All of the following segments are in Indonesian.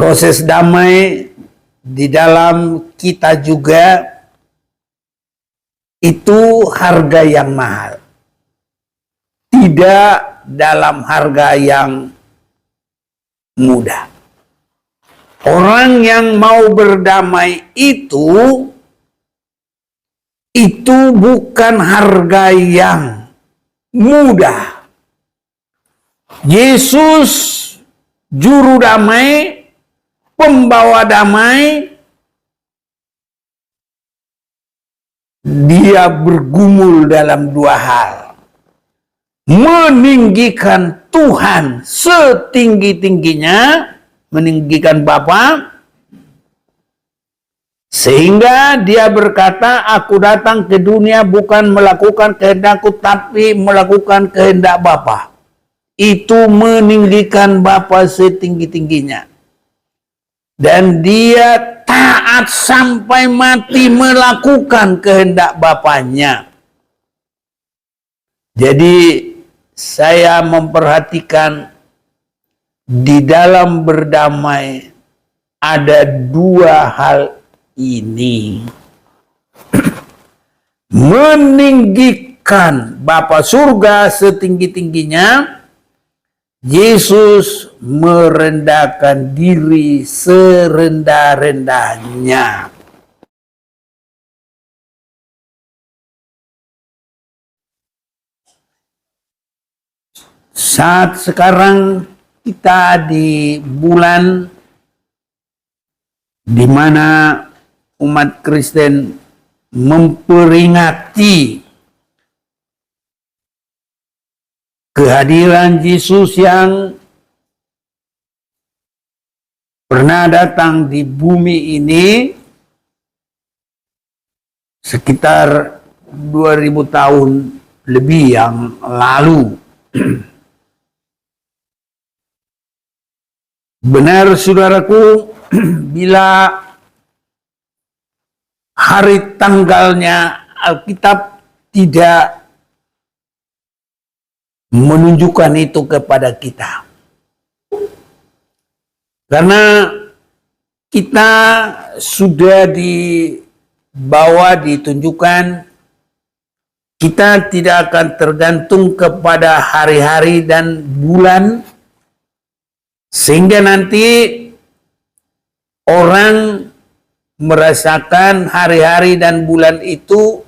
Proses damai di dalam kita juga itu harga yang mahal. Tidak dalam harga yang mudah. Orang yang mau berdamai itu bukan harga yang mudah. Yesus juru damai, pembawa damai, dia bergumul dalam dua hal. Meninggikan Tuhan setinggi-tingginya, meninggikan Bapa, sehingga dia berkata, aku datang ke dunia bukan melakukan kehendakku, tapi melakukan kehendak Bapa. Itu meninggikan Bapa setinggi-tingginya. Dan dia taat sampai mati melakukan kehendak Bapanya. Jadi saya memperhatikan di dalam berdamai ada dua hal ini. Meninggikan Bapa surga setinggi-tingginya, Yesus merendahkan diri serendah-rendahnya. Saat sekarang kita di bulan di mana umat Kristen memperingati kehadiran Yesus yang pernah datang di bumi ini sekitar 2000 tahun lebih yang lalu. Benar saudaraku, bila hari tanggalnya Alkitab tidak menunjukkan itu kepada kita. Karena kita sudah ditunjukkan, kita tidak akan tergantung kepada hari-hari dan bulan, sehingga nanti orang merasakan hari-hari dan bulan itu,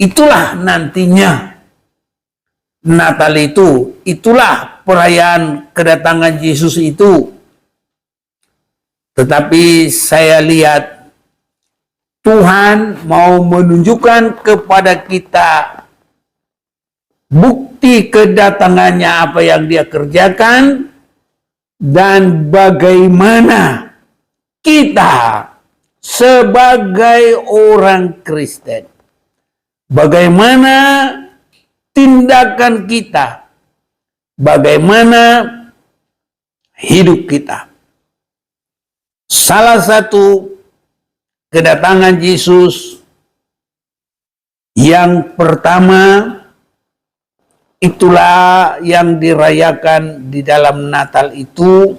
itulah nantinya Natal itu, itulah perayaan kedatangan Yesus itu. Tetapi saya lihat Tuhan mau menunjukkan kepada kita bukti kedatangannya, apa yang dia kerjakan, dan bagaimana kita sebagai orang Kristen, bagaimana tindakan kita, bagaimana hidup kita. Salah satu kedatangan Yesus yang pertama, itulah yang dirayakan di dalam Natal itu,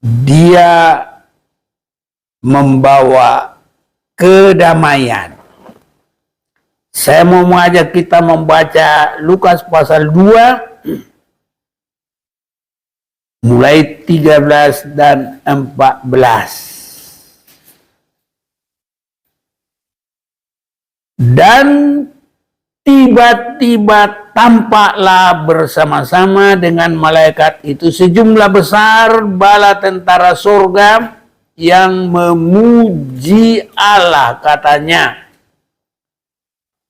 dia membawa kedamaian. Saya mau mengajak kita membaca Lukas pasal 2, mulai 13 dan 14. Dan tiba-tiba tampaklah bersama-sama dengan malaikat itu sejumlah besar bala tentara surga yang memuji Allah, katanya,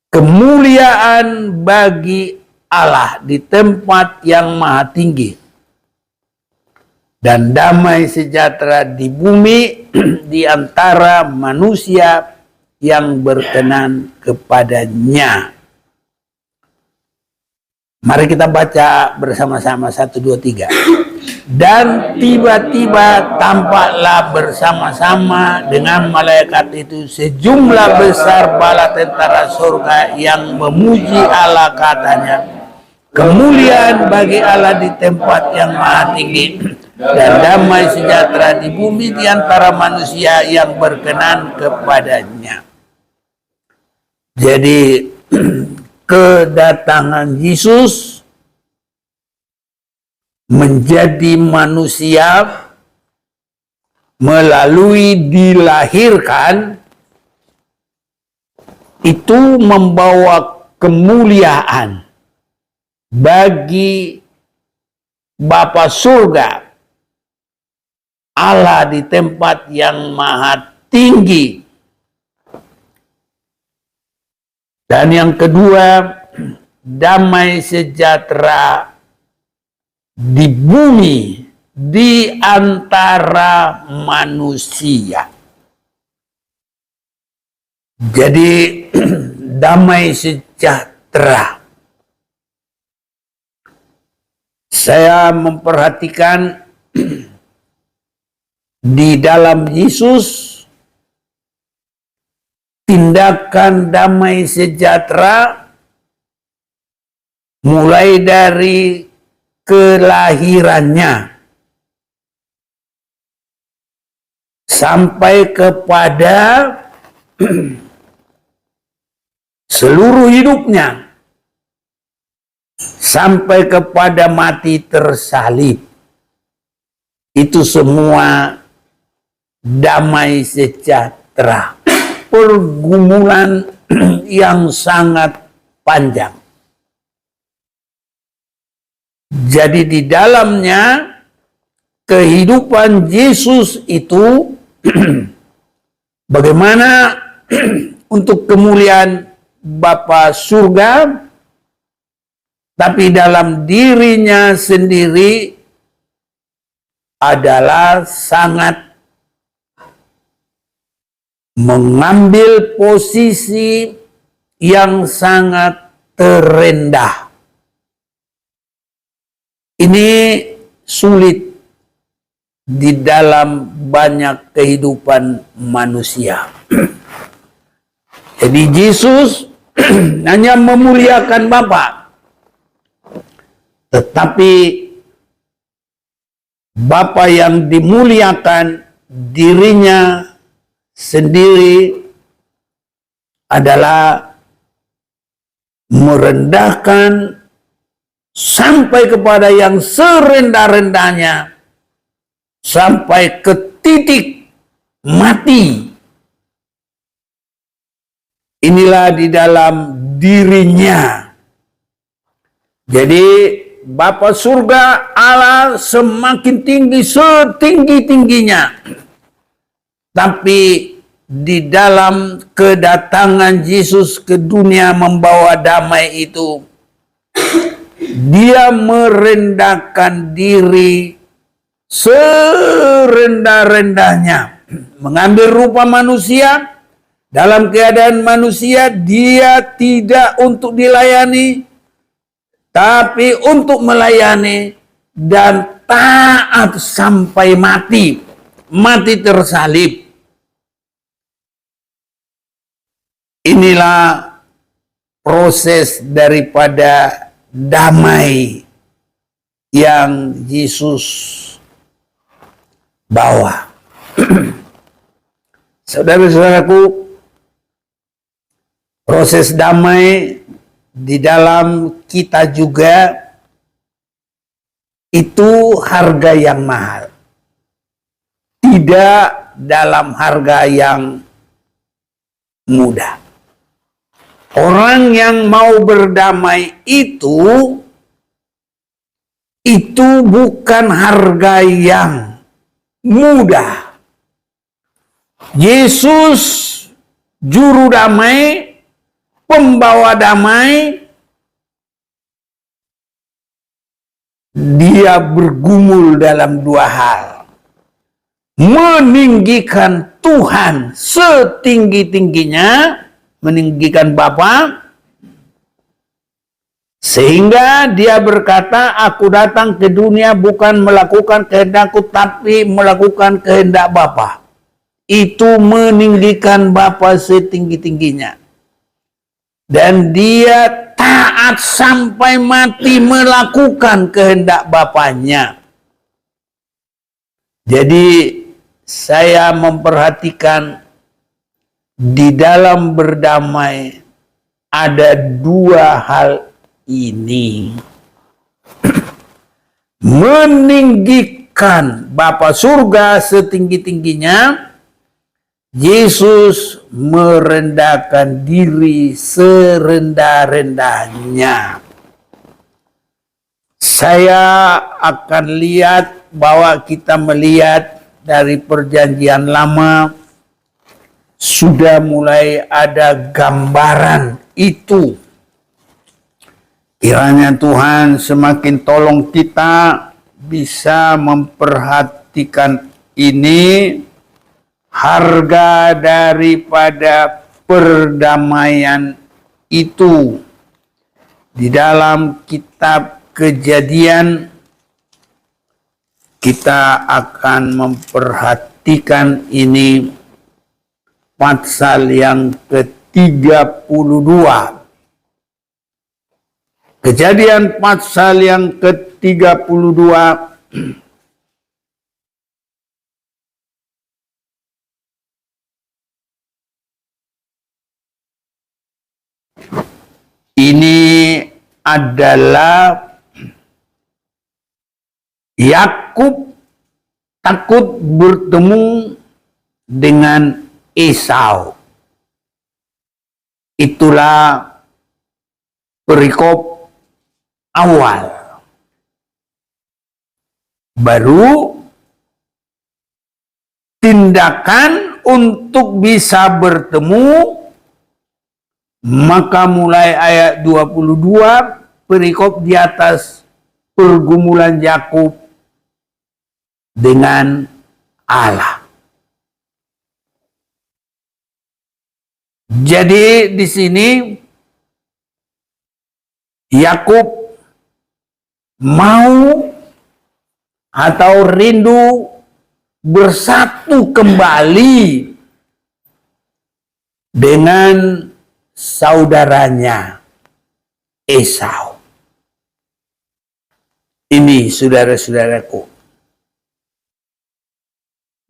kemuliaan bagi Allah di tempat yang maha tinggi, dan damai sejahtera di bumi di antara manusia yang berkenan kepadanya. Mari kita baca bersama-sama 1, 2, 3. Dan tiba-tiba tampaklah bersama-sama dengan malaikat itu sejumlah besar bala tentara surga yang memuji Allah, katanya, kemuliaan bagi Allah di tempat yang maha tinggi, dan damai sejahtera di bumi di antara manusia yang berkenan kepadanya. Jadi kedatangan Yesus menjadi manusia melalui dilahirkan itu membawa kemuliaan bagi Bapa surga, Allah di tempat yang maha tinggi. Dan yang kedua, damai sejahtera di bumi di antara manusia. Jadi damai sejahtera. Saya memperhatikan di dalam Yesus tindakan damai sejahtera mulai dari kelahirannya sampai kepada seluruh hidupnya, sampai kepada mati tersalib. Itu semua damai sejahtera, pergumulan yang sangat panjang. Jadi di dalamnya kehidupan Yesus itu bagaimana untuk kemuliaan Bapa surga, tapi dalam dirinya sendiri adalah sangat mengambil posisi yang sangat terendah. Ini sulit di dalam banyak kehidupan manusia. Jadi Yesus hanya memuliakan Bapa, tetapi Bapa yang dimuliakan dirinya sendiri adalah merendahkan sampai kepada yang serendah-rendahnya, sampai ke titik mati. Inilah di dalam dirinya. Jadi Bapa surga Allah semakin tinggi, setinggi-tingginya. Tapi di dalam kedatangan Yesus ke dunia membawa damai itu, Dia merendahkan diri serendah-rendahnya, mengambil rupa manusia. Dalam keadaan manusia, Dia tidak untuk dilayani, tapi untuk melayani dan taat sampai mati, mati tersalib. Inilah proses daripada damai yang Yesus bawa. Saudara-saudaraku, proses damai di dalam kita juga itu harga yang mahal. Tidak dalam harga yang mudah. Orang yang mau berdamai itu bukan harga yang mudah. Yesus juru damai, pembawa damai, Dia bergumul dalam dua hal. Meninggikan Tuhan setinggi-tingginya, meninggikan Bapa, sehingga Dia berkata, aku datang ke dunia bukan melakukan kehendakku, tapi melakukan kehendak Bapa. Itu meninggikan Bapa setinggi-tingginya. Dan Dia taat sampai mati melakukan kehendak Bapanya. Jadi saya memperhatikan di dalam berdamai ada dua hal ini. Meninggikan Bapa surga setinggi-tingginya, Yesus merendahkan diri serendah-rendahnya. Saya akan lihat bahwa kita melihat dari perjanjian lama sudah mulai ada gambaran itu. Kiranya Tuhan semakin tolong kita bisa memperhatikan ini, harga daripada perdamaian itu. Di dalam kitab Kejadian kita akan memperhatikan ini pasal yang ke-32. Kejadian pasal yang ke-32 ini adalah Yakub takut bertemu dengan Esau. Itulah perikop awal. Baru tindakan untuk bisa bertemu, maka mulai ayat 22 perikop di atas pergumulan Yakub dengan Allah. Jadi di sini Yakub mau atau rindu bersatu kembali dengan saudaranya Esau. Ini saudara-saudaraku,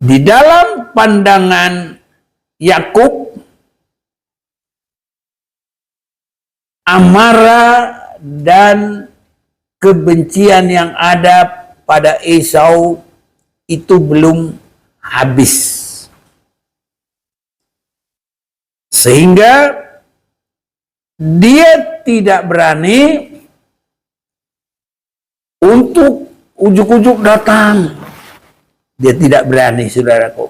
di dalam pandangan Yakub, amarah dan kebencian yang ada pada Esau itu belum habis. Sehingga dia tidak berani untuk ujuk-ujuk datang. Dia tidak berani, saudaraku.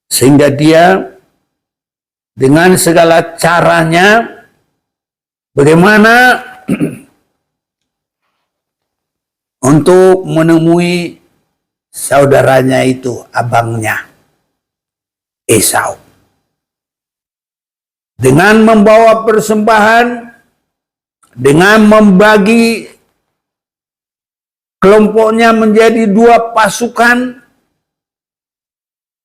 Sehingga dia dengan segala caranya bagaimana untuk menemui saudaranya itu, abangnya Esau. Dengan membawa persembahan, dengan membagi kelompoknya menjadi dua pasukan,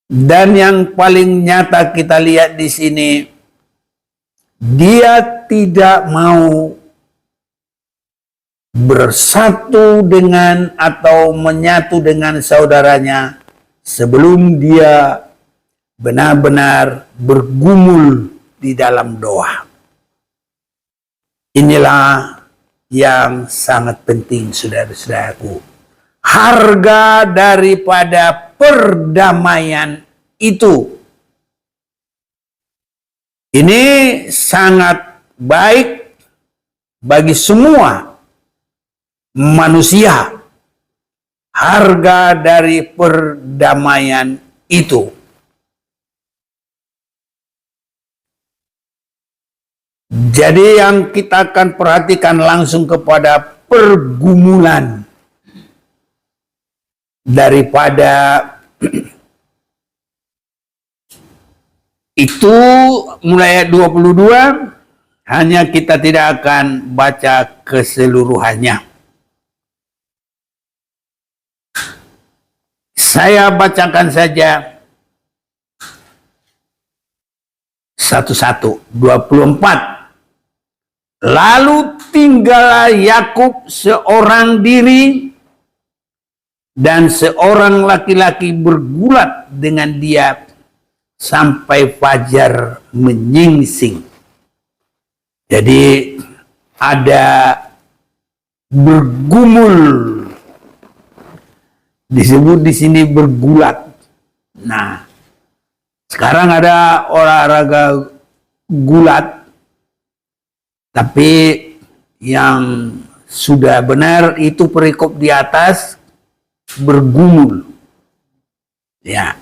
dan yang paling nyata kita lihat di sini, dia tidak mau bersatu dengan atau menyatu dengan saudaranya sebelum dia benar-benar bergumul di dalam doa. Inilah yang sangat penting, saudara-saudaraku. Harga daripada perdamaian itu. Ini sangat baik bagi semua manusia. Harga dari perdamaian itu. Jadi yang kita akan perhatikan langsung kepada pergumulan daripada itu mulai ayat 22, hanya kita tidak akan baca keseluruhannya. Saya bacakan saja satu-satu. 24. Lalu tinggallah Yakub seorang diri dan seorang laki-laki bergulat dengan dia sampai fajar menyingsing. Jadi ada bergumul, disebut di sini bergulat. Nah, sekarang ada olahraga gulat, tapi yang sudah benar itu perikop di atas bergumul. Ya,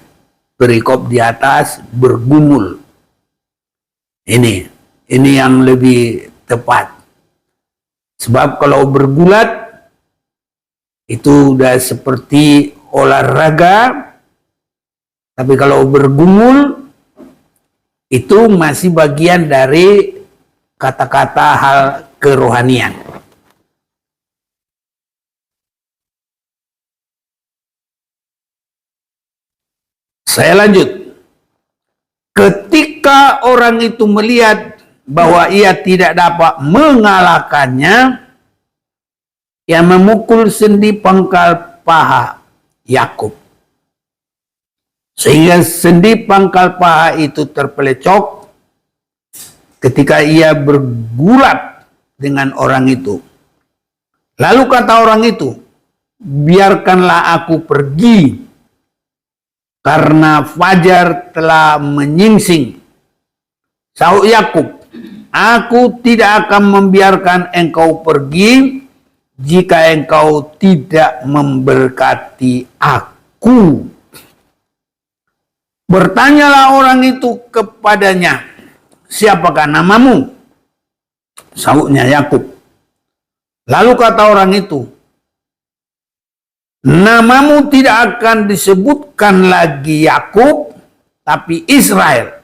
perikop di atas bergumul. Ini yang lebih tepat. Sebab kalau bergulat itu udah seperti olahraga, tapi kalau bergumul itu masih bagian dari kata-kata hal kerohanian. Saya lanjut. Ketika orang itu melihat bahwa ia tidak dapat mengalahkannya, ia memukul sendi pangkal paha Yakub, sehingga sendi pangkal paha itu terpelecok ketika ia bergulat dengan orang itu. Lalu kata orang itu, biarkanlah aku pergi, karena fajar telah menyingsing. Sahut Yakub, aku tidak akan membiarkan engkau pergi jika engkau tidak memberkati aku. Bertanyalah orang itu kepadanya, siapakah namamu? Sahutnya Yakub. Lalu kata orang itu, namamu tidak akan disebutkan lagi Yakub, tapi Israel.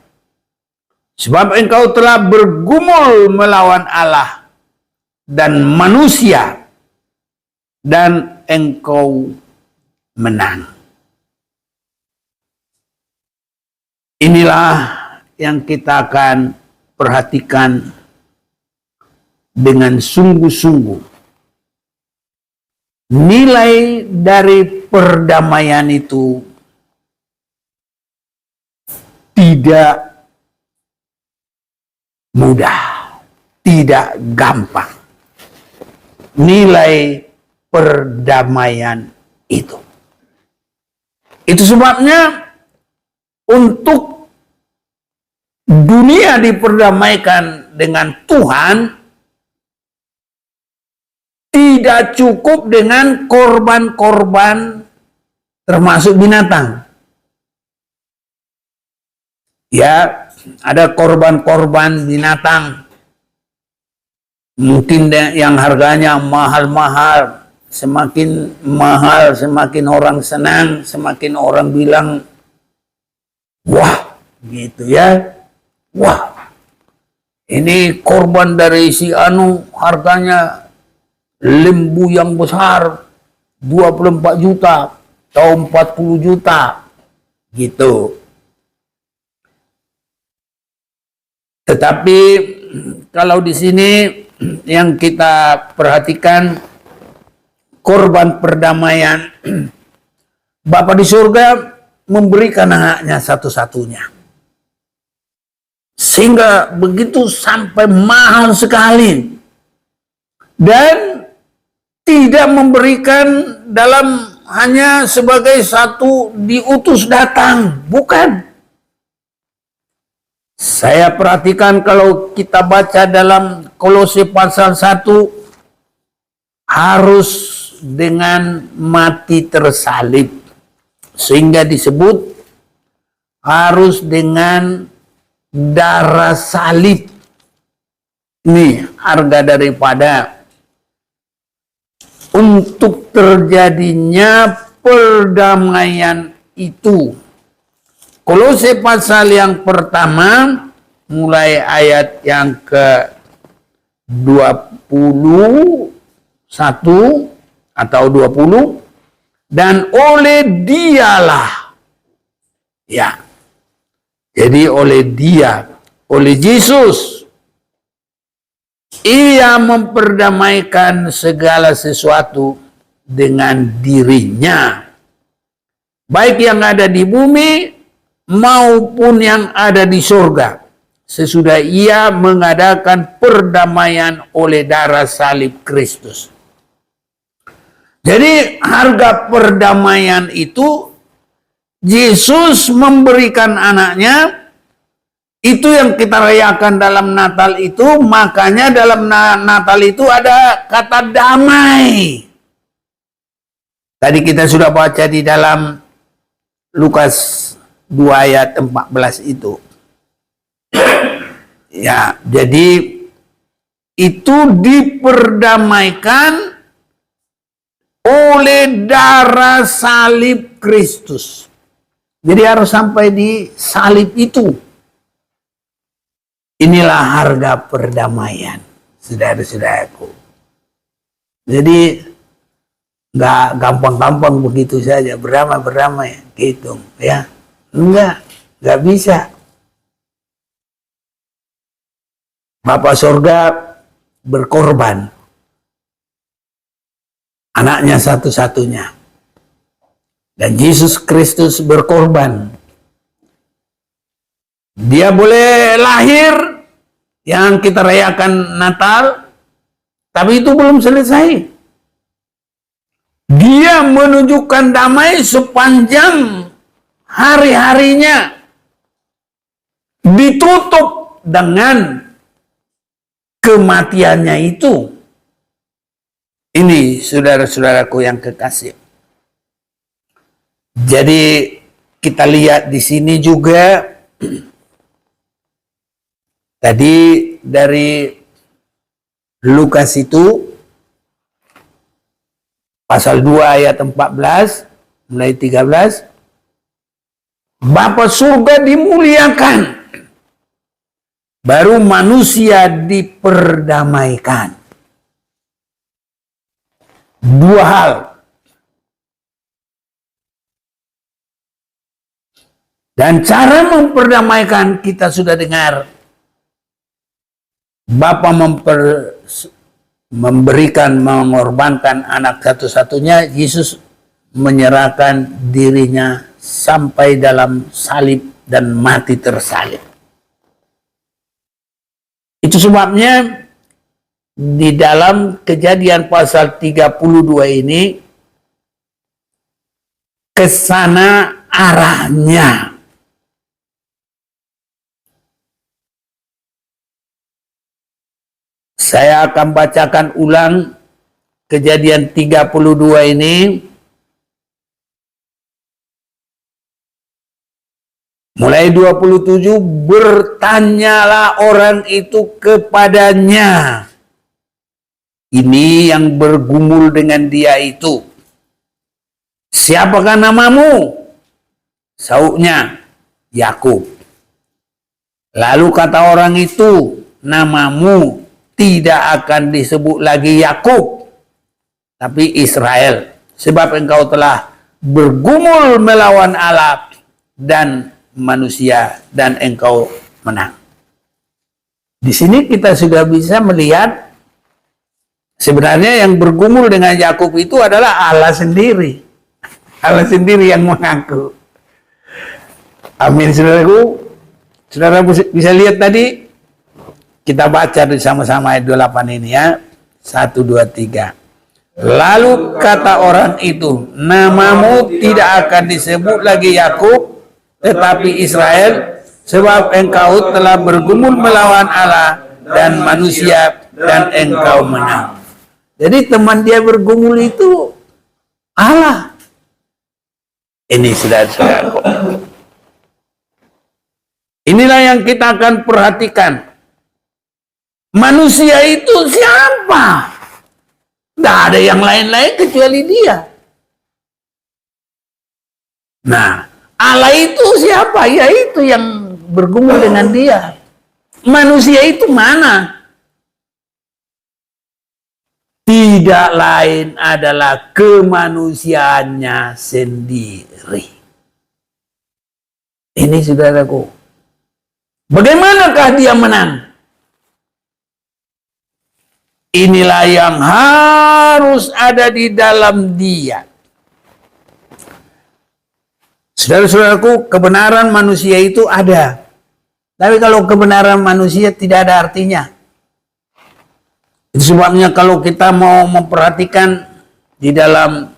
Sebab engkau telah bergumul melawan Allah dan manusia, dan engkau menang. Inilah yang kita akan perhatikan dengan sungguh-sungguh. Nilai dari perdamaian itu tidak mudah, tidak gampang. Nilai perdamaian itu. Itu sebabnya untuk dunia diperdamaikan dengan Tuhan, tidak cukup dengan korban-korban termasuk binatang. Ya, ada korban-korban binatang. Mungkin yang harganya mahal-mahal. Semakin mahal, semakin orang senang, semakin orang bilang, wah, gitu ya. Wah, ini korban dari si anu harganya lembu yang besar 24 juta atau 40 juta gitu. Tetapi kalau di sini yang kita perhatikan korban perdamaian, Bapa di surga memberikan anaknya satu-satunya, sehingga begitu sampai mahal sekali, dan tidak memberikan dalam hanya sebagai satu diutus datang, bukan. Saya perhatikan kalau kita baca dalam Kolose pasal 1, harus dengan mati tersalib, sehingga disebut harus dengan darah salib. Ini harga daripada untuk terjadinya perdamaian itu. Kolose pasal yang pertama, mulai ayat yang ke-21 atau 20, dan oleh dialah, ya, jadi oleh dia, oleh Yesus, ia memperdamaikan segala sesuatu dengan dirinya, baik yang ada di bumi maupun yang ada di surga, sesudah ia mengadakan perdamaian oleh darah salib Kristus. Jadi harga perdamaian itu Yesus memberikan anaknya. Itu yang kita rayakan dalam Natal itu. Makanya dalam Natal itu ada kata damai. Tadi kita sudah baca di dalam Lukas 2 ayat 14 itu. Ya, jadi itu diperdamaikan oleh darah salib Kristus. Jadi harus sampai di salib itu. Inilah harga perdamaian, saudara-saudaraku. Jadi nggak gampang-gampang begitu saja berdamai gitu ya, nggak bisa. Bapa Surga berkorban anaknya satu-satunya, dan Yesus Kristus berkorban. Dia boleh lahir yang kita rayakan Natal, tapi itu belum selesai. Dia menunjukkan damai sepanjang hari-harinya, ditutup dengan kematiannya itu. Ini saudara-saudaraku yang kekasih. Jadi kita lihat di sini juga tadi dari Lukas itu pasal 2 ayat 14 mulai 13, Bapa surga dimuliakan, baru manusia diperdamaikan. Dua hal. Dan cara memperdamaikan kita sudah dengar. Bapa memberikan, mengorbankan anak satu-satunya. Yesus menyerahkan dirinya sampai dalam salib dan mati tersalib. Itu sebabnya di dalam Kejadian pasal 32 ini ke sana arahnya. Saya akan bacakan ulang Kejadian 32 ini. Mulai 27, bertanyalah orang itu kepadanya. Ini yang bergumul dengan dia itu. Siapakah namamu? Sauknya, Yakub. Lalu kata orang itu, namamu tidak akan disebut lagi Yakub, tapi Israel. Sebab engkau telah bergumul melawan Allah dan manusia, dan engkau menang. Di sini kita sudah bisa melihat sebenarnya yang bergumul dengan Yakub itu adalah Allah sendiri. Allah sendiri yang mengaku. Amin, saudaraku. Saudara bisa lihat tadi, kita baca bersama-sama ayat 28 ini ya. 1, 2, 3. Lalu kata orang itu, namamu tidak akan disebut lagi Yakub, tetapi Israel, sebab engkau telah bergumul melawan Allah dan manusia, dan engkau menang. Jadi teman dia bergumul itu Allah. Ini saudara-saudaraku. Inilah yang kita akan perhatikan. Manusia itu siapa? Tidak ada yang lain-lain kecuali dia. Nah, Allah itu siapa? Yaitu yang bergumul dengan dia. Manusia itu mana? Tidak lain adalah kemanusiaannya sendiri. Ini saudaraku. Bagaimanakah dia menang? inilah yang harus ada di dalam dia. Saudara-saudaraku, kebenaran manusia itu ada. Tapi kalau kebenaran manusia tidak ada artinya. Itu sebabnya kalau kita mau memperhatikan di dalam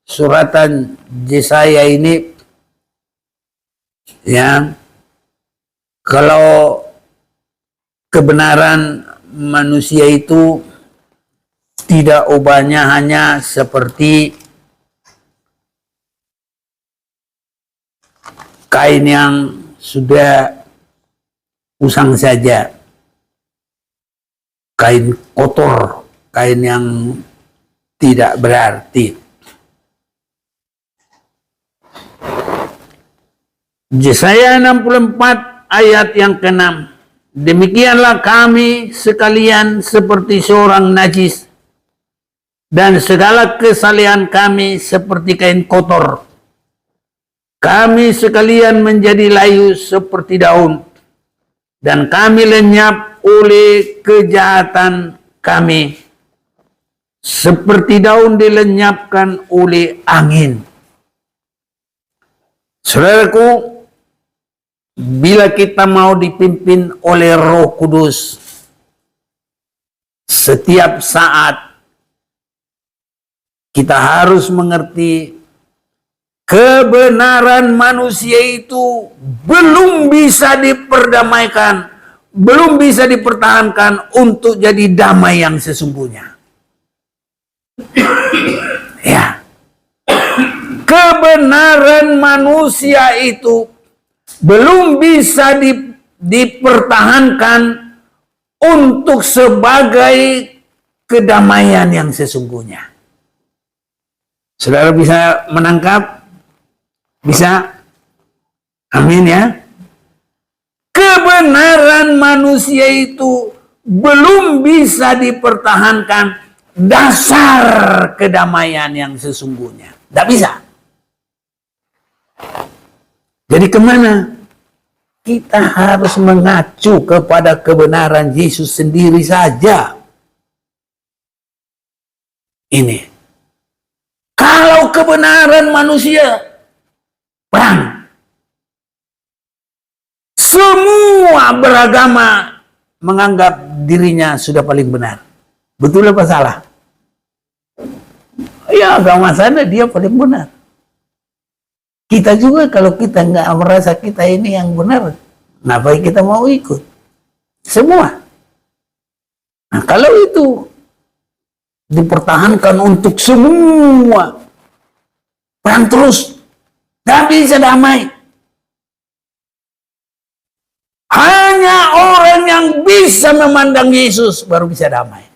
suratan Yesaya ini, ya, kalau kebenaran manusia itu tidak ubahnya hanya seperti kain yang sudah usang saja, kain kotor, kain yang tidak berarti. Yesaya 64 ayat yang ke-6. Demikianlah kami sekalian seperti seorang najis, dan segala kesalehan kami seperti kain kotor. Kami sekalian menjadi layu seperti daun, dan kami lenyap oleh kejahatan kami, seperti daun dilenyapkan oleh angin. Saudaraku, bila kita mau dipimpin oleh Roh Kudus, setiap saat kita harus mengerti kebenaran manusia itu belum bisa diperdamaikan, belum bisa dipertahankan untuk jadi damai yang sesungguhnya. Ya, kebenaran manusia itu belum bisa dipertahankan untuk sebagai kedamaian yang sesungguhnya. Saudara bisa menangkap? Bisa? Amin ya. Kebenaran manusia itu belum bisa dipertahankan dasar kedamaian yang sesungguhnya. Tidak bisa. Jadi kemana? Kita harus mengacu kepada kebenaran Yesus sendiri saja. Ini. Kalau kebenaran manusia, perang. Semua beragama menganggap dirinya sudah paling benar. Betul apa salah? Ya, agama sana dia paling benar. Kita juga kalau kita nggak merasa kita ini yang benar, ngapain kita mau ikut? Semua. Nah, kalau itu dipertahankan untuk semua, perang terus, tak bisa damai. Hanya orang yang bisa memandang Yesus baru bisa damai.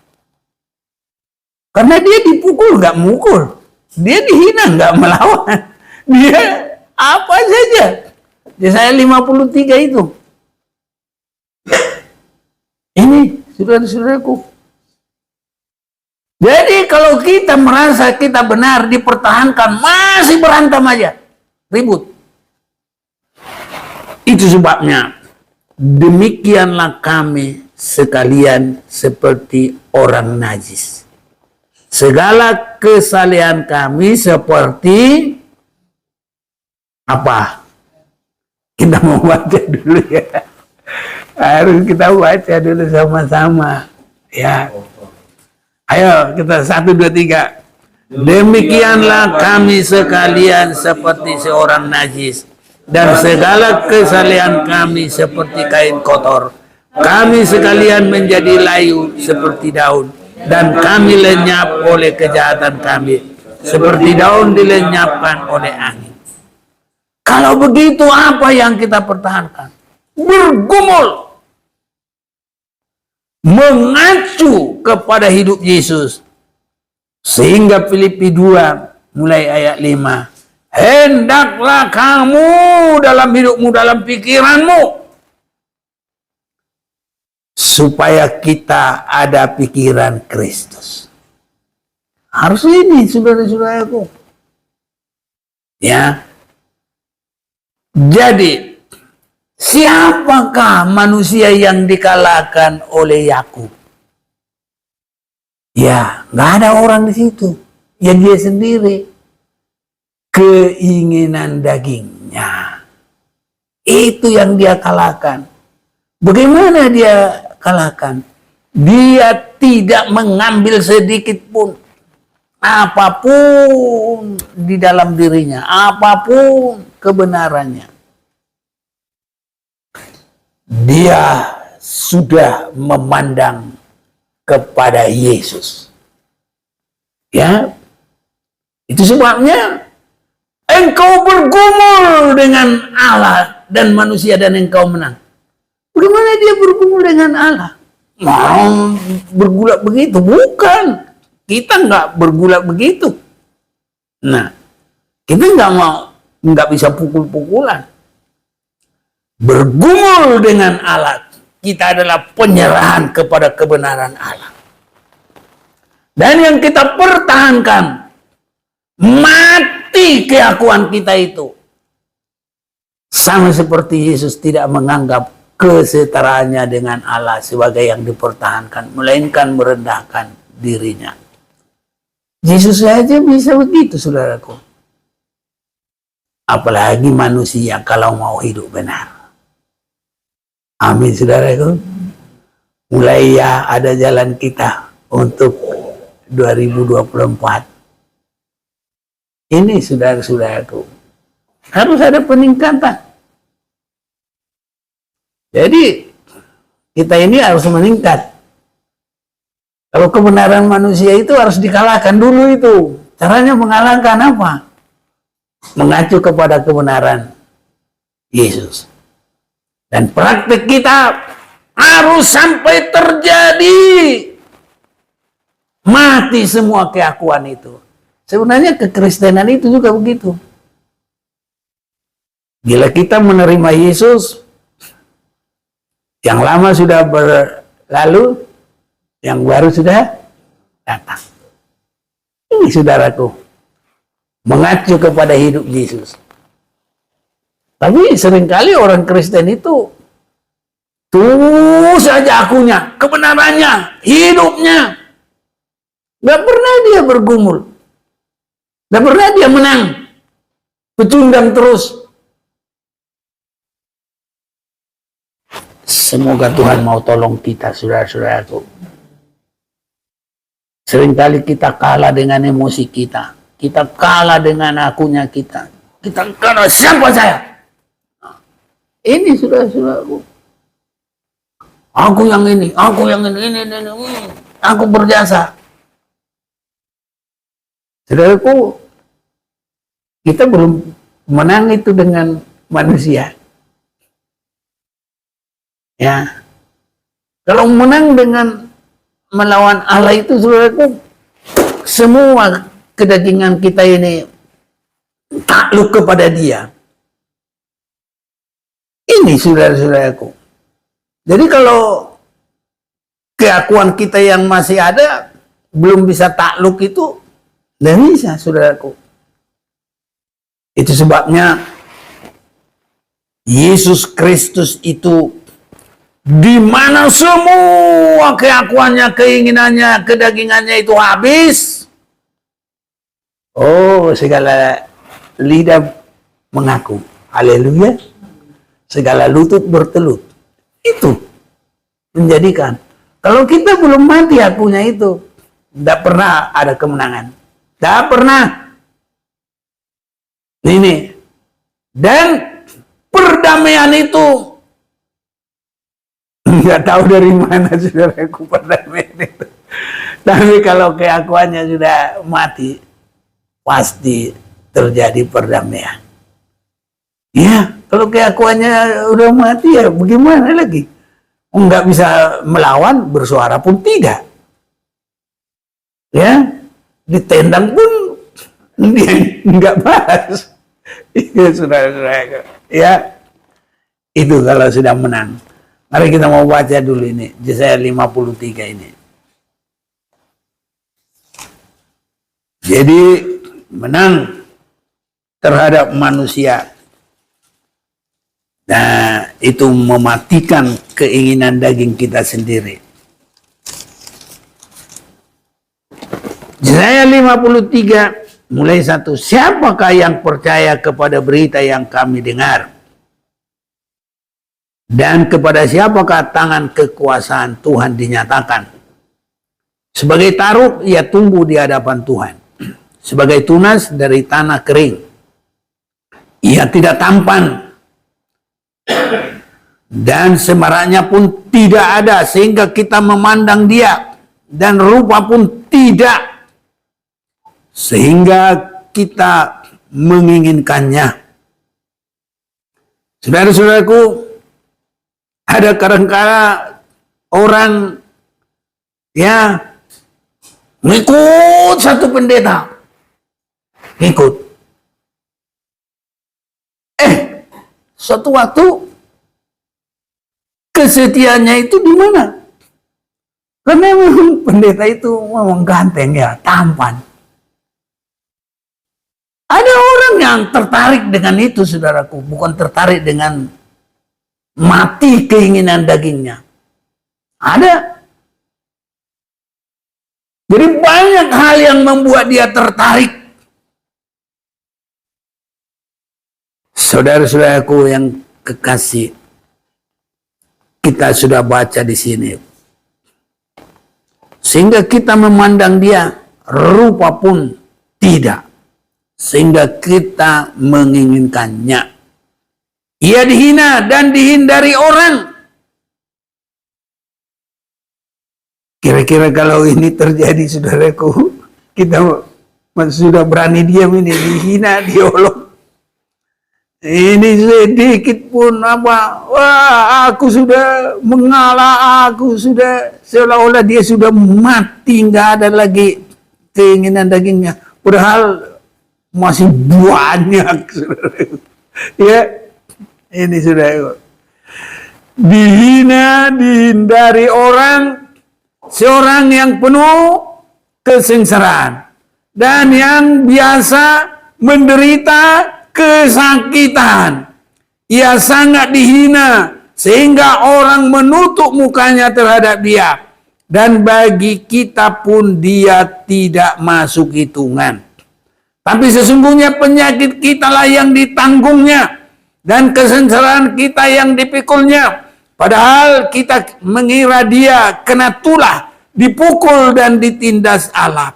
Karena dia dipukul nggak mukul, dia dihina nggak melawan, dia apa saja. Yesaya 53 itu. Ini saudara-saudaraku. Jadi kalau kita merasa kita benar dipertahankan, masih berantem aja, ribut. Itu sebabnya demikianlah kami sekalian seperti orang najis. Segala kesalehan kami seperti apa? Kita mau baca dulu ya. Harus kita baca dulu sama-sama. Ya. Ayo kita 1, 2, 3. Demikianlah kami sekalian seperti seorang najis, dan segala kesalehan kami seperti kain kotor. Kami sekalian menjadi layu seperti daun, dan kami lenyap oleh kejahatan kami, seperti daun dilenyapkan oleh angin. Kalau begitu apa yang kita pertahankan? Bergumul, mengacu kepada hidup Yesus. Sehingga Filipi 2 mulai ayat 5. Hendaklah kamu dalam hidupmu, dalam pikiranmu, supaya kita ada pikiran Kristus. Harus ini, saudara-saudaraku. Ya. Jadi, siapakah manusia yang dikalahkan oleh Yakub? Ya, nggak ada orang di situ. Ya dia sendiri. Keinginan dagingnya. Itu yang dia kalahkan. Bagaimana dia kalahkan? Dia tidak mengambil sedikit pun. Apapun di dalam dirinya. Apapun kebenarannya. Dia sudah memandang kepada Yesus. Ya, itu sebabnya engkau bergumul dengan Allah dan manusia dan engkau menang. Bagaimana dia bergumul dengan Allah? Mau bergulat begitu? Bukan. Kita nggak bergulat begitu. Nah, kita nggak bisa pukul-pukulan. Bergumul dengan Allah. Kita adalah penyerahan kepada kebenaran Allah. Dan yang kita pertahankan, mati keakuan kita itu. Sama seperti Yesus tidak menganggap kesetaraannya dengan Allah sebagai yang dipertahankan, melainkan merendahkan dirinya. Yesus saja bisa begitu, saudaraku. Apalagi manusia kalau mau hidup benar. Amin, saudaraku. Mulai ya ada jalan kita untuk 2024. Ini saudara-saudaraku. Harus ada peningkatan. Jadi kita ini harus meningkat. Kalau kebenaran manusia itu harus dikalahkan dulu itu. Caranya mengalahkan apa? Mengacu kepada kebenaran Yesus. Dan praktik kita harus sampai terjadi. Mati semua keakuan itu. Sebenarnya kekristenan itu juga begitu. Bila kita menerima Yesus, yang lama sudah berlalu, yang baru sudah datang. Ini saudaraku, mengacu kepada hidup Yesus. Tapi seringkali orang Kristen itu terus saja akunya, kebenarannya, hidupnya. Gak pernah dia bergumul. Gak pernah dia menang. Pecundang terus. Semoga Tuhan mau tolong kita, saudara-saudaraku. Seringkali kita kalah dengan emosi kita. Kita kalah dengan akunya kita. Kita kalah, siapa saya? Ini saudara-saudaraku. Aku yang ini, ini. Aku berjasa. Saudaraku, kita belum menang itu dengan manusia. Ya. Kalau menang dengan melawan Allah itu, saudaraku, semua kedagingan kita ini takluk kepada Dia. Ini saudara-saudaraku. Jadi kalau keakuan kita yang masih ada belum bisa takluk itu, tidak bisa, saudaraku. Itu sebabnya Yesus Kristus itu di mana semua keakuannya, keinginannya, kedagingannya itu habis. Oh, segala lidah mengaku. Haleluya. Segala lutut bertelut. Itu menjadikan. Kalau kita belum mati akunya itu, tidak pernah ada kemenangan. Tidak pernah. Ini. Dan perdamaian itu nggak tahu dari mana saudaraku perdamaian itu. Tapi kalau keakuannya sudah mati, pasti terjadi perdamaian. Ya, kalau keakuannya udah mati ya bagaimana lagi? Nggak bisa melawan, bersuara pun tidak. Ya, ditendang pun dia nggak balas. Itu saudara-saudara. Ya, itu kalau sudah menang. Mari kita mau baca dulu ini, Yesaya 53 ini. Jadi menang terhadap manusia. Nah, itu mematikan keinginan daging kita sendiri. Yesaya 53 mulai 1. Siapakah yang percaya kepada berita yang kami dengar? Dan kepada siapakah tangan kekuasaan Tuhan dinyatakan? Sebagai taruk ia tumbuh di hadapan Tuhan. Sebagai tunas dari tanah kering. Ia tidak tampan. Dan semaraknya pun tidak ada sehingga kita memandang dia. Dan rupa pun tidak. Sehingga kita menginginkannya. Saudara-saudaraku, ada kadang-kala orang ya ngikut satu pendeta, ngikut. Suatu waktu kesetiaannya itu di mana? Karena memang pendeta itu memang ganteng ya, tampan. Ada orang yang tertarik dengan itu, saudaraku, bukan tertarik dengan mati keinginan dagingnya. Ada. Jadi banyak hal yang membuat dia tertarik. Saudara-saudaraku yang kekasih, kita sudah baca di sini. Sehingga kita memandang dia, rupa pun tidak. Sehingga kita menginginkannya. Ia dihina dan dihindari orang. Kira-kira kalau ini terjadi, saudaraku, kita sudah berani diam ini, dihina, diolok. Ini sedikit pun apa, wah aku sudah mengalah, aku sudah, seolah-olah dia sudah mati, nggak ada lagi keinginan dagingnya. Padahal masih banyak, saudaraku. Ya. Ini sudah dihina, dihindari orang, seorang yang penuh kesengsaraan dan yang biasa menderita kesakitan. Ia sangat dihina sehingga orang menutup mukanya terhadap dia, dan bagi kita pun dia tidak masuk hitungan. Tapi sesungguhnya penyakit kitalah yang ditanggungnya dan kesengsaraan kita yang dipikulnya. Padahal kita mengira dia kena tulah, dipukul dan ditindas Allah.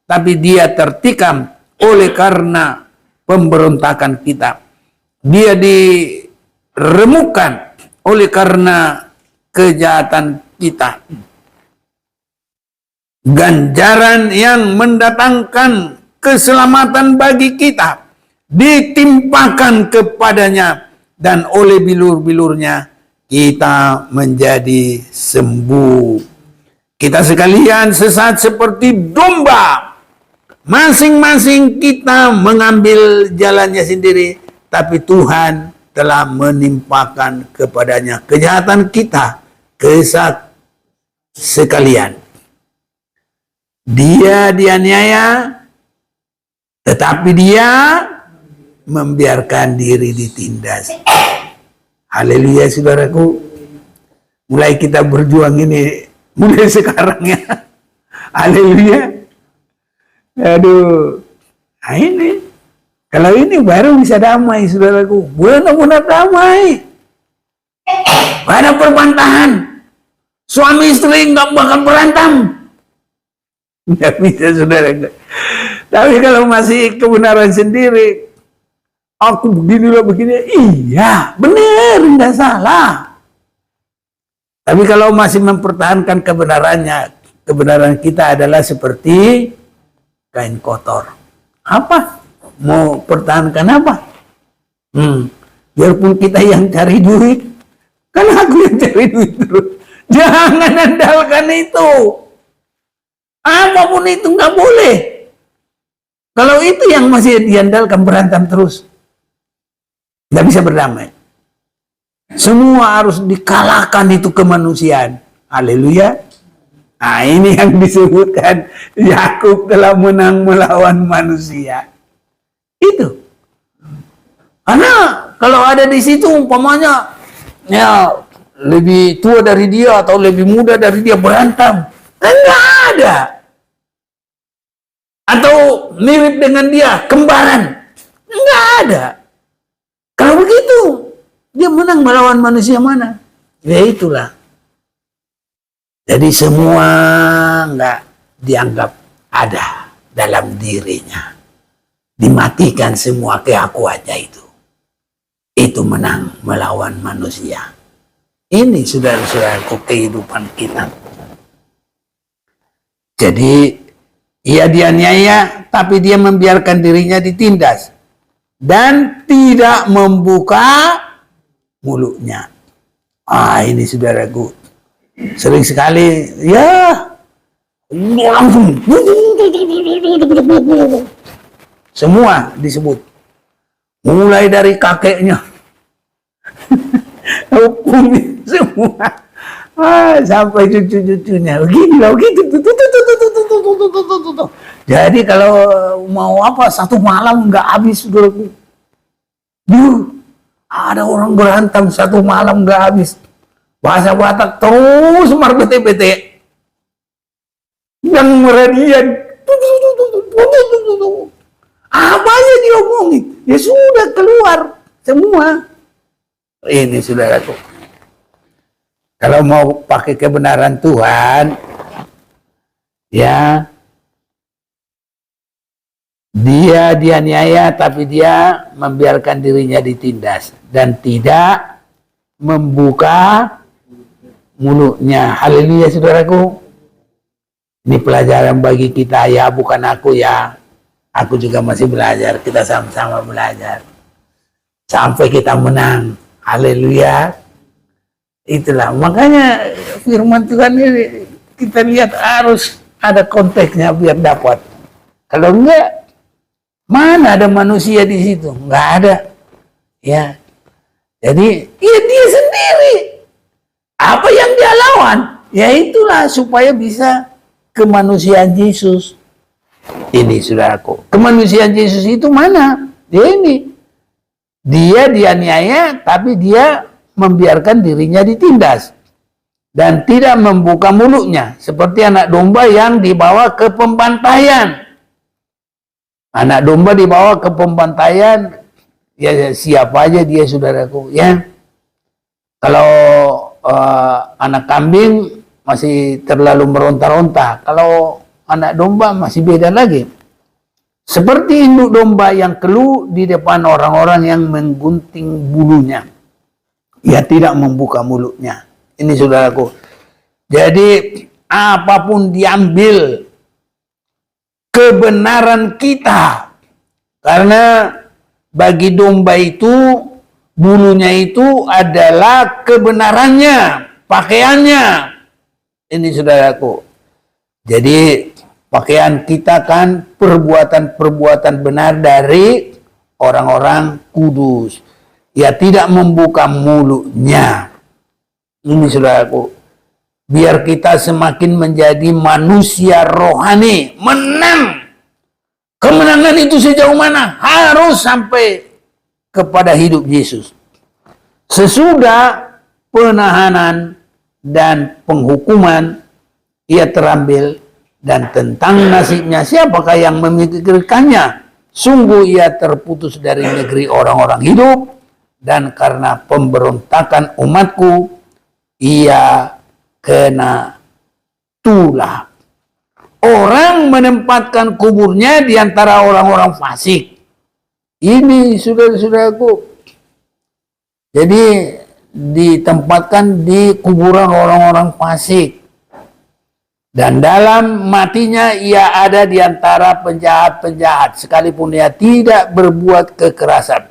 Tapi dia tertikam oleh karena pemberontakan kita. Dia diremukkan oleh karena kejahatan kita. Ganjaran yang mendatangkan keselamatan bagi kita ditimpakan kepadanya, dan oleh bilur-bilurnya kita menjadi sembuh. Kita sekalian sesat seperti domba, masing-masing kita mengambil jalannya sendiri, tapi Tuhan telah menimpakan kepadanya kejahatan kita. Kesat sekalian, dia dianiaya, tetapi dia membiarkan diri ditindas. Haleluya, saudaraku. Mulai kita berjuang ini, mulai sekarang ya. Haleluya. Aduh. Nah ini, kalau ini baru bisa damai, saudaraku. Benar-benar damai. Gak ada perbantahan. Suami istri nggak bakal berantem. Nggak bisa, saudara. Tapi kalau masih kebenaran sendiri, aku beginilah begini, iya benar, nggak salah. Tapi kalau masih mempertahankan kebenarannya, kebenaran kita adalah seperti kain kotor. Apa? Mau pertahankan apa? Biarpun kita yang cari duit, kan aku yang cari duit terus. Jangan andalkan itu. Apapun itu nggak boleh. Kalau itu yang masih diandalkan, berantem terus, nggak bisa berdamai. Semua harus dikalahkan itu kemanusiaan. Haleluya. Nah ini yang disebutkan Yakub telah menang melawan manusia. Itu. Karena kalau ada di situ umpamanya ya lebih tua dari dia atau lebih muda dari dia berantem, enggak ada. atau mirip dengan dia, kembaran. Enggak ada. Kalau begitu, dia menang melawan manusia mana? Ya itulah. Jadi semua enggak dianggap ada dalam dirinya. Dimatikan semua keakuannya itu. Itu menang melawan manusia. Ini saudara-saudaraku kehidupan kita. Jadi ia dianiaya, tapi dia membiarkan dirinya ditindas dan tidak membuka mulutnya. Ini saudaraku, sering sekali ya langsung semua disebut, mulai dari kakeknya semua sampai cucu-cucunya begini begitu. Jadi kalau mau apa satu malam nggak habis, saudaraku. Ada orang berantem satu malam nggak habis. Bahasa Batak terus marbete-bete. Yang meradian. Apa aja diomongin. Ya sudah keluar semua. Ini saudaraku. Kalau mau pakai kebenaran Tuhan, ya, dia dianiaya tapi dia membiarkan dirinya ditindas dan tidak membuka mulutnya. Haleluya saudaraku. Ini pelajaran bagi kita ya, bukan aku ya. Aku juga masih belajar, kita sama-sama belajar. Sampai kita menang. Haleluya. Itulah, makanya firman Tuhan ini kita lihat harus ada konteksnya biar dapat. Kalau enggak, mana ada manusia di situ? Enggak ada. Ya. Jadi, ya dia sendiri. Apa yang dia lawan? Ya itulah supaya bisa kemanusiaan Yesus. Ini saudaraku. Kemanusiaan Yesus itu mana? Dia ini. Dia dianiaya, tapi dia membiarkan dirinya ditindas dan tidak membuka mulutnya seperti anak domba yang dibawa ke pembantaian. Anak domba dibawa ke pembantaian, ya siapa aja dia saudaraku ya. Kalau anak kambing masih terlalu meronta-ronta, kalau anak domba masih beda lagi. Seperti induk domba yang keluh di depan orang-orang yang menggunting bulunya. Ia tidak membuka mulutnya. Ini saudaraku. Jadi apapun diambil kebenaran kita. Karena bagi domba itu bulunya itu adalah kebenarannya, pakaiannya. Ini saudaraku. Jadi pakaian kita kan perbuatan-perbuatan benar dari orang-orang kudus. Ya tidak membuka mulutnya. Ini saudaraku. Biar kita semakin menjadi manusia rohani. Menang. Kemenangan itu sejauh mana? Harus sampai kepada hidup Yesus. Sesudah penahanan dan penghukuman, ia terambil. Dan tentang nasibnya, siapakah yang memikirkannya? Sungguh ia terputus dari negeri orang-orang hidup. Dan karena pemberontakan umatku, ia kena tulah. Orang menempatkan kuburnya di antara orang-orang fasik. Ini saudara-saudaraku. Jadi ditempatkan di kuburan orang-orang fasik. Dan dalam matinya ia ada di antara penjahat-penjahat. Sekalipun ia tidak berbuat kekerasan.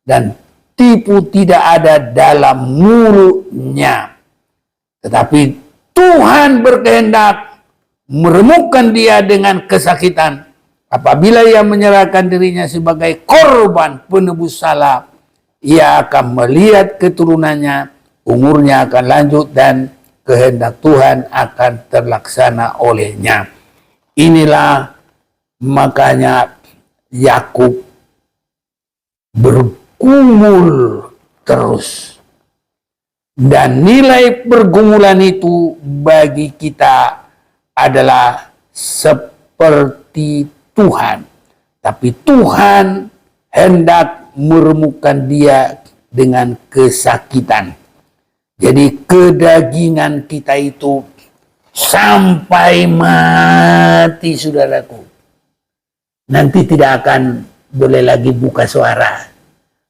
Dan tipu tidak ada dalam mulutnya. Tetapi Tuhan berkehendak meremukkan dia dengan kesakitan. Apabila ia menyerahkan dirinya sebagai korban penebus salah, ia akan melihat keturunannya, umurnya akan lanjut dan kehendak Tuhan akan terlaksana olehnya. Inilah makanya Yakub bergumul terus. Dan nilai pergumulan itu bagi kita adalah seperti Tuhan, tapi Tuhan hendak meremukkan dia dengan kesakitan. Jadi kedagingan kita itu sampai mati, saudaraku. Nanti tidak akan boleh lagi buka suara,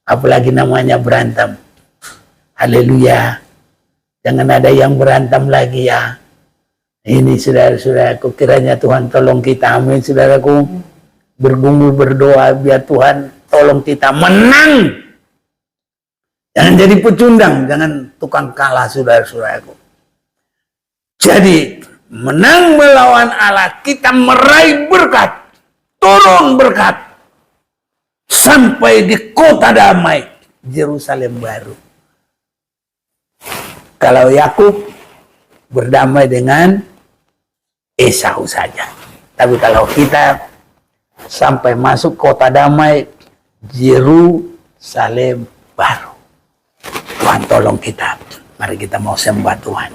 apalagi namanya berantem. Haleluya. Jangan ada yang berantem lagi ya. Ini saudara-saudaraku, kiranya Tuhan tolong kita. Amin, saudaraku. Bergumul berdoa biar Tuhan tolong kita menang. Jangan jadi pecundang, jangan tukang kalah, saudara-saudaraku. Jadi menang melawan Allah, kita meraih berkat, turun berkat sampai di kota damai, Yerusalem baru. Kalau Yakub berdamai dengan Esau saja. Tapi kalau kita sampai masuk kota damai, Yerusalem baru. Tuhan tolong kita. Mari kita mau sembah Tuhan.